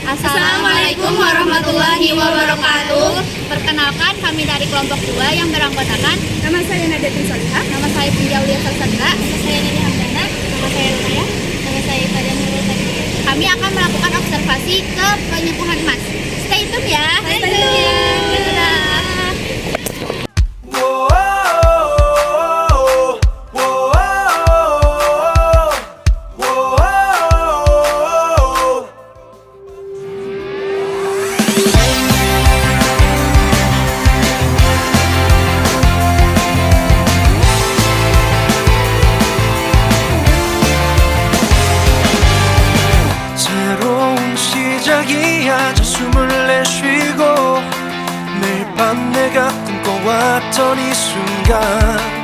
Assalamualaikum warahmatullahi wabarakatuh. Perkenalkan, kami dari kelompok 2 yang beranggotakan. Nama saya Nadetin Solihah. Nama saya Pinjaulia Salsabila. Nama saya Nini Hamdana. Nama saya Lumaya. Nama saya Fadia Nurul Tadi. Kami akan melakukan observasi ke penyepuhan emas. Stay tune ya. Stay tune ya. Dadah. 새로운 시작이야. 저 숨을 내쉬고 매일 밤 내가 꿈꿔왔던 이 순간.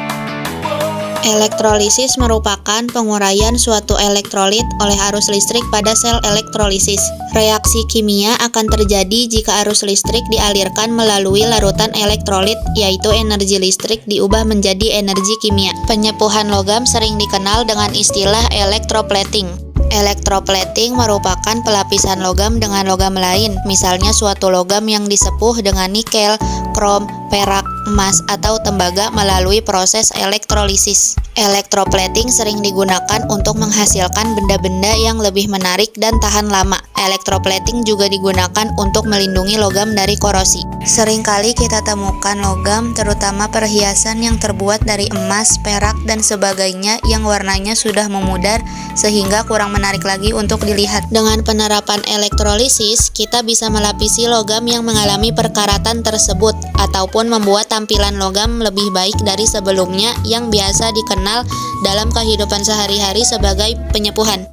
Elektrolisis merupakan penguraian suatu elektrolit oleh arus listrik pada sel elektrolisis. Reaksi kimia akan terjadi jika arus listrik dialirkan melalui larutan elektrolit, yaitu energi listrik diubah menjadi energi kimia. Penyepuhan logam sering dikenal dengan istilah electroplating. Electroplating merupakan pelapisan logam dengan logam lain, misalnya suatu logam yang disepuh dengan nikel, krom, perak, emas, atau tembaga melalui proses elektrolisis. Electroplating sering digunakan untuk menghasilkan benda-benda yang lebih menarik dan tahan lama. Electroplating juga digunakan untuk melindungi logam dari korosi. Seringkali kita temukan logam, terutama perhiasan yang terbuat dari emas, perak, dan sebagainya yang warnanya sudah memudar sehingga kurang menarik lagi untuk dilihat. Dengan penerapan elektrolisis, kita bisa melapisi logam yang mengalami perkaratan tersebut ataupun membuat tampilan logam lebih baik dari sebelumnya yang biasa dikenal dalam kehidupan sehari-hari sebagai penyepuhan.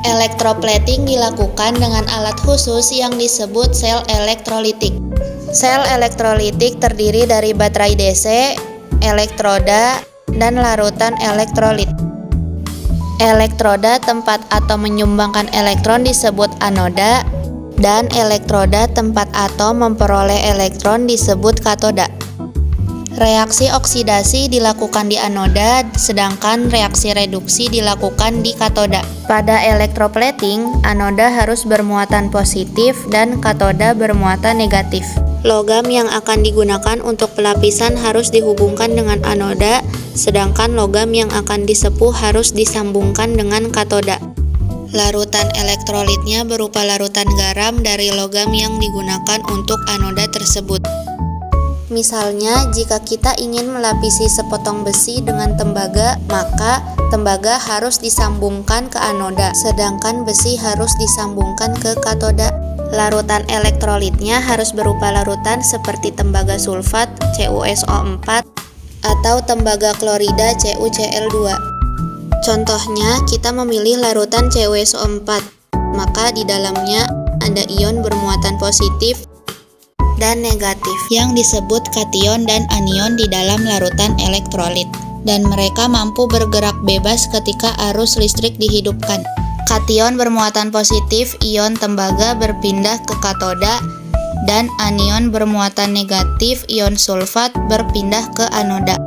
Electroplating dilakukan dengan alat khusus yang disebut sel elektrolitik. Sel elektrolitik terdiri dari baterai DC, elektroda, dan larutan elektrolit. Elektroda tempat atom menyumbangkan elektron disebut anoda, dan elektroda tempat atom memperoleh elektron disebut katoda. Reaksi oksidasi dilakukan di anoda, sedangkan reaksi reduksi dilakukan di katoda. Pada electroplating, anoda harus bermuatan positif dan katoda bermuatan negatif. Logam yang akan digunakan untuk pelapisan harus dihubungkan dengan anoda, sedangkan logam yang akan disepuh harus disambungkan dengan katoda. Larutan elektrolitnya berupa larutan garam dari logam yang digunakan untuk anoda tersebut. Misalnya, jika kita ingin melapisi sepotong besi dengan tembaga, maka tembaga harus disambungkan ke anoda, sedangkan besi harus disambungkan ke katoda. Larutan elektrolitnya harus berupa larutan seperti tembaga sulfat CuSO4 atau tembaga klorida CuCl2. Contohnya, kita memilih larutan CuSO4, maka di dalamnya ada ion bermuatan positif dan negatif yang disebut kation dan anion di dalam larutan elektrolit, dan mereka mampu bergerak bebas ketika arus listrik dihidupkan. Kation bermuatan positif ion tembaga berpindah ke katoda, dan anion bermuatan negatif ion sulfat berpindah ke anoda.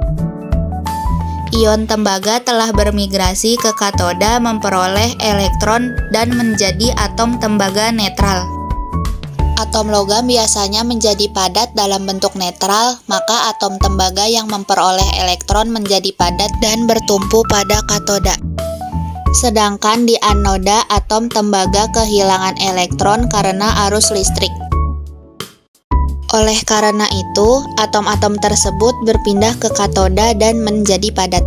Ion tembaga telah bermigrasi ke katoda memperoleh elektron dan menjadi atom tembaga netral. Atom logam biasanya menjadi padat dalam bentuk netral, maka atom tembaga yang memperoleh elektron menjadi padat dan bertumpu pada katoda. Sedangkan di anoda, atom tembaga kehilangan elektron karena arus listrik. Oleh karena itu, atom-atom tersebut berpindah ke katoda dan menjadi padat.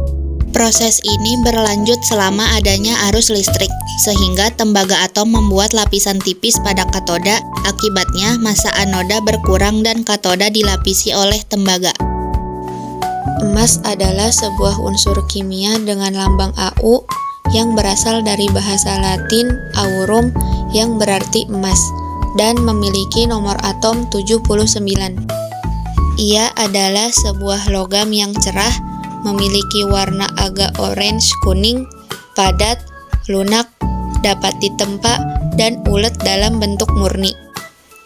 Proses ini berlanjut selama adanya arus listrik, sehingga tembaga atom membuat lapisan tipis pada katoda. Akibatnya, massa anoda berkurang dan katoda dilapisi oleh tembaga. Emas adalah sebuah unsur kimia dengan lambang Au yang berasal dari bahasa Latin aurum yang berarti emas dan memiliki nomor atom 79. Ia adalah sebuah logam yang cerah, memiliki warna agak orange kuning, padat, lunak, dapat ditempa, dan ulet dalam bentuk murni.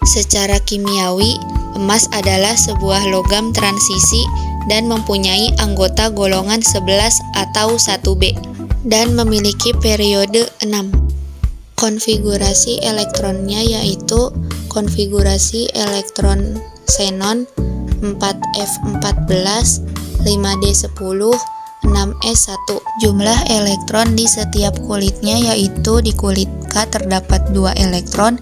Secara kimiawi, emas adalah sebuah logam transisi dan mempunyai anggota golongan 11 atau 1B dan memiliki periode 6. Konfigurasi elektronnya yaitu konfigurasi elektron xenon 4F14, 5D10, 6S1. Jumlah elektron di setiap kulitnya yaitu di kulit K terdapat 2 elektron,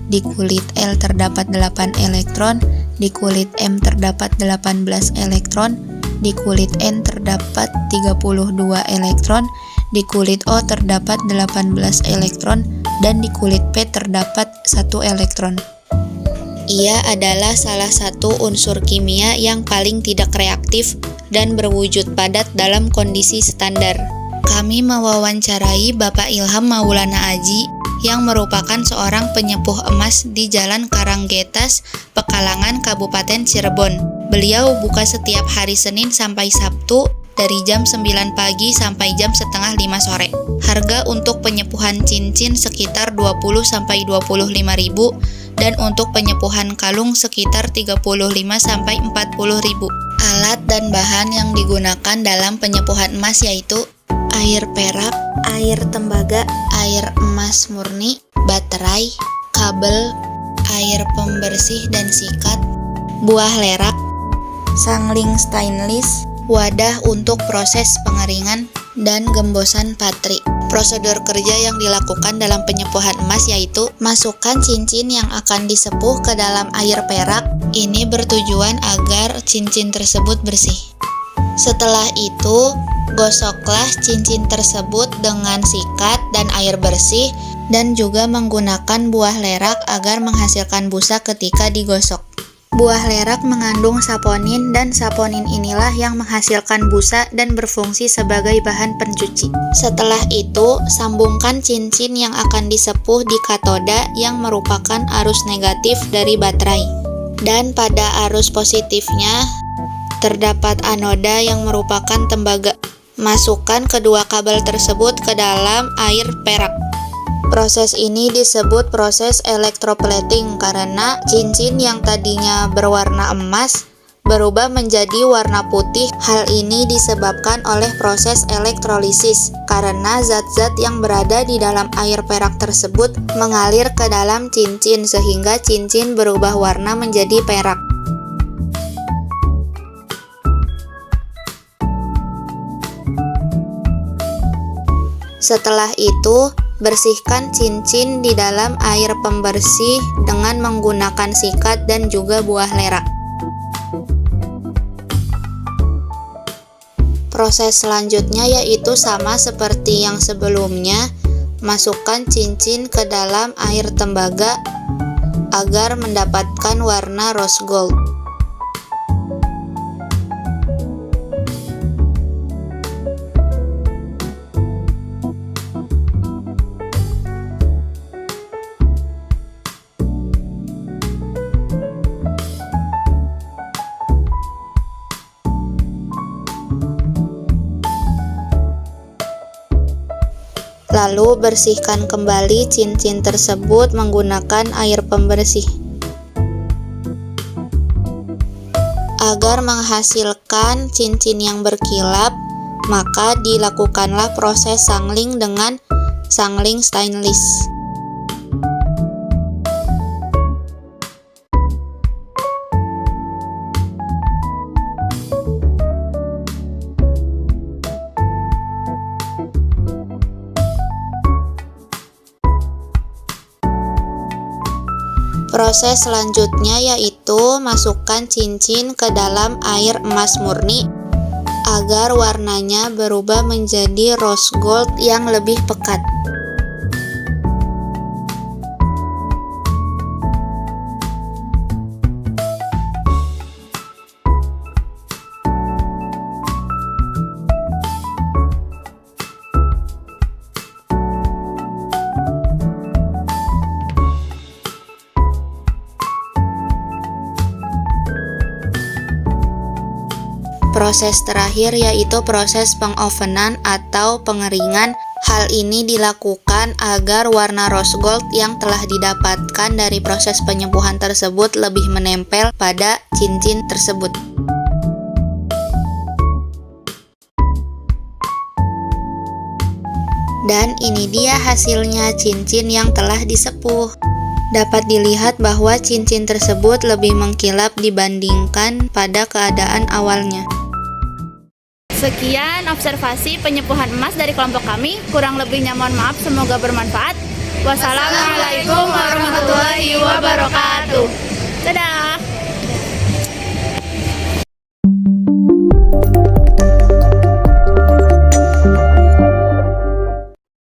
di kulit L terdapat 8 elektron, di kulit M terdapat 18 elektron, di kulit N terdapat 32 elektron, di kulit O terdapat 18 elektron, dan di kulit P terdapat 1 elektron. Ia adalah salah satu unsur kimia yang paling tidak reaktif dan berwujud padat dalam kondisi standar. Kami mewawancarai Bapak Ilham Maulana Aji yang merupakan seorang penyepuh emas di Jalan Karanggetas, Pekalangan, Kabupaten Cirebon. Beliau buka setiap hari Senin sampai Sabtu dari jam 9 pagi sampai jam setengah 5 sore. Harga untuk penyepuhan cincin sekitar 20-25 ribu dan untuk penyepuhan kalung sekitar 35-40 ribu. Alat dan bahan yang digunakan dalam penyepuhan emas yaitu air perak, air tembaga, air emas murni, baterai, kabel, air pembersih dan sikat, buah lerak, sangling stainless, wadah untuk proses pengeringan, dan gembosan patri. Prosedur kerja yang dilakukan dalam penyepuhan emas yaitu masukkan cincin yang akan disepuh ke dalam air perak. Ini bertujuan agar cincin tersebut bersih. Setelah itu, gosoklah cincin tersebut dengan sikat dan air bersih dan juga menggunakan buah lerak agar menghasilkan busa ketika digosok. Buah lerak mengandung saponin dan saponin inilah yang menghasilkan busa dan berfungsi sebagai bahan pencuci. Setelah itu, sambungkan cincin yang akan disepuh di katoda yang merupakan arus negatif dari baterai. Dan pada arus positifnya, terdapat anoda yang merupakan tembaga. Masukkan kedua kabel tersebut ke dalam air perak. Proses ini disebut proses electroplating karena cincin yang tadinya berwarna emas berubah menjadi warna putih. Hal ini disebabkan oleh proses elektrolisis karena zat-zat yang berada di dalam air perak tersebut mengalir ke dalam cincin sehingga cincin berubah warna menjadi perak. Setelah itu, bersihkan cincin di dalam air pembersih dengan menggunakan sikat dan juga buah lerak. Proses selanjutnya yaitu sama seperti yang sebelumnya, masukkan cincin ke dalam air tembaga agar mendapatkan warna rose gold. Lalu bersihkan kembali cincin tersebut menggunakan air pembersih. Agar menghasilkan cincin yang berkilap, maka dilakukanlah proses sangling dengan sangling stainless. Proses selanjutnya yaitu masukkan cincin ke dalam air emas murni agar warnanya berubah menjadi rose gold yang lebih pekat. Proses terakhir yaitu proses pengovenan atau pengeringan. Hal ini dilakukan agar warna rose gold yang telah didapatkan dari proses penyembuhan tersebut lebih menempel pada cincin tersebut. Dan ini dia hasilnya cincin yang telah disepuh. Dapat dilihat bahwa cincin tersebut lebih mengkilap dibandingkan pada keadaan awalnya. Sekian observasi penyepuhan emas dari kelompok kami. Kurang lebihnya mohon maaf, semoga bermanfaat. Wassalamualaikum warahmatullahi wabarakatuh. Dadah.